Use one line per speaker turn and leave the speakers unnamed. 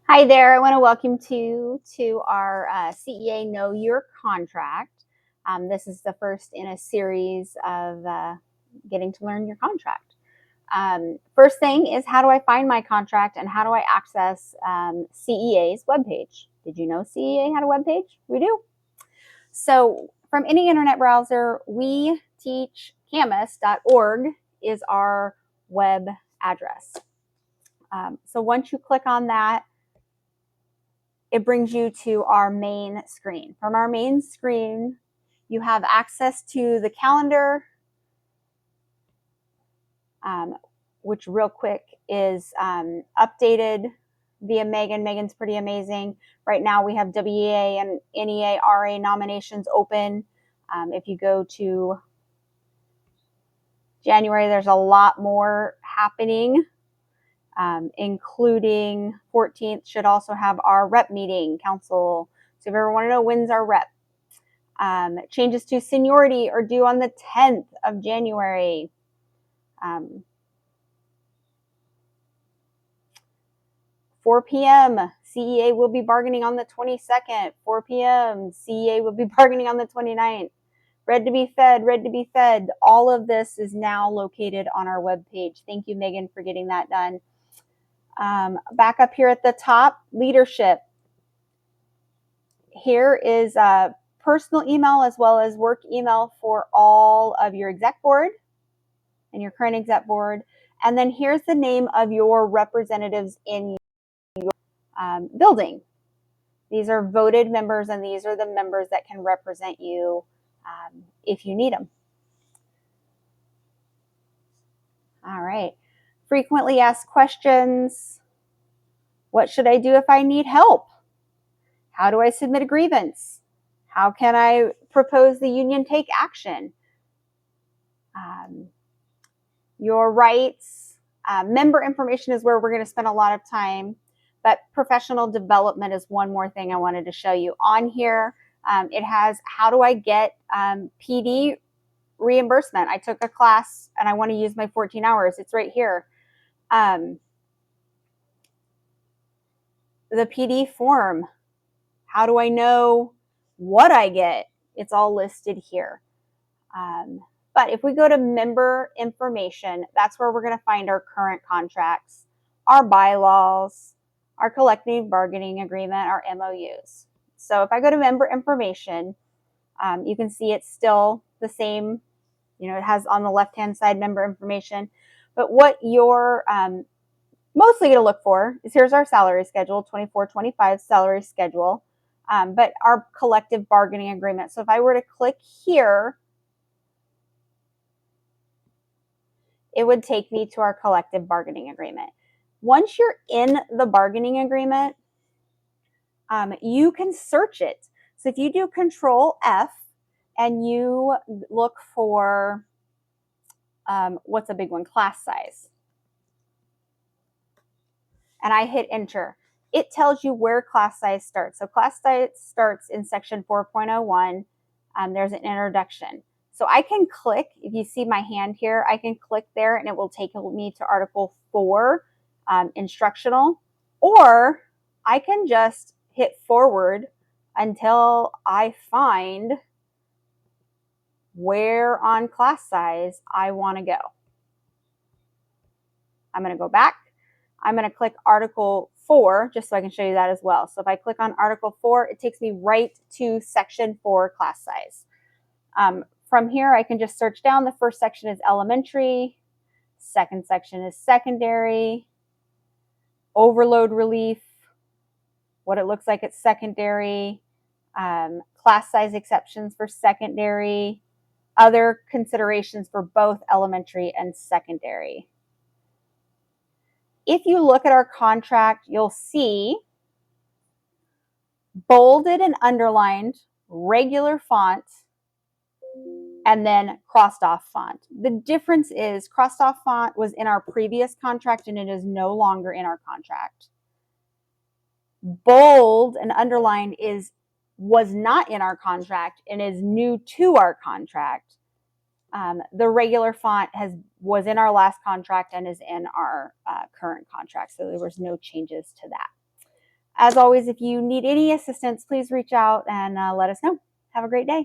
Hi there. I want to welcome to our CEA Know Your Contract. This is the first in a series of getting to learn your contract. First thing is, how do I find my contract and how do I access CEA's webpage? Did you know CEA had a webpage? We do. So from any internet browser, we teach camus.org is our web address. So once you click on that, it brings you to our main screen. From our main screen, you have access to the calendar, which real quick is updated via Megan. Megan's pretty amazing. Right now we have WEA and NEA RA nominations open. If you go to January, there's a lot more happening. Including 14th should also have our rep meeting council. So if you ever want to know when's our rep, changes to seniority are due on the 10th of January. 4 p.m. CEA will be bargaining on the 22nd. 4 p.m. CEA will be bargaining on the 29th. Red to be fed, red to be fed. All of this is now located on our webpage. Thank you, Megan, for getting that done. Back up here at the top, leadership. Here is a personal email as well as work email for all of your exec board and your current exec board. And then here's the name of your representatives in your building. These are voted members, and these are the members that can represent you if you need them. All right. Frequently asked questions. What should I do if I need help? How do I submit a grievance? How can I propose the union take action? Your rights. Member information is where we're going to spend a lot of time, but professional development is one more thing I wanted to show you. On here, it has how do I get PD reimbursement. I took a class and I want to use my 14 hours. It's right here. The PD form. How do I know what I get? It's all listed here. But if we go to member information, that's where we're going to find our current contracts, our bylaws, our collective bargaining agreement, our MOUs. So if I go to member information, you can see it's still the same. You know, it has on the left-hand side member information. But what you're mostly going to look for is here's our salary schedule, 24-25 salary schedule, but our collective bargaining agreement. So if I were to click here, it would take me to our collective bargaining agreement. Once you're in the bargaining agreement, you can search it. So if you do Control F and you look for, what's a big one, class size, and I hit enter, it tells you where class size starts. So class size starts in section 4.01. There's an introduction. So I can click, if you see my hand here, I can click there and it will take me to Article 4, instructional, or I can just hit forward until I find where on class size I want to go. I'm going to go back. I'm going to click Article 4 just so I can show you that as well. So if I click on Article 4, it takes me right to Section 4 class size. From here, I can just search down. The first section is elementary. Second section is secondary. Overload relief, what it looks like at secondary. Class size exceptions for secondary. Other considerations for both elementary and secondary. If you look at our contract, you'll see bolded and underlined, regular font, and then crossed off font. The difference is crossed off font was in our previous contract and it is no longer in our contract. Bold and underlined was not in our contract and is new to our contract. The regular font was in our last contract and is in our current contract, so there was no changes to that. As always, if you need any assistance, please reach out and let us know. Have a great day.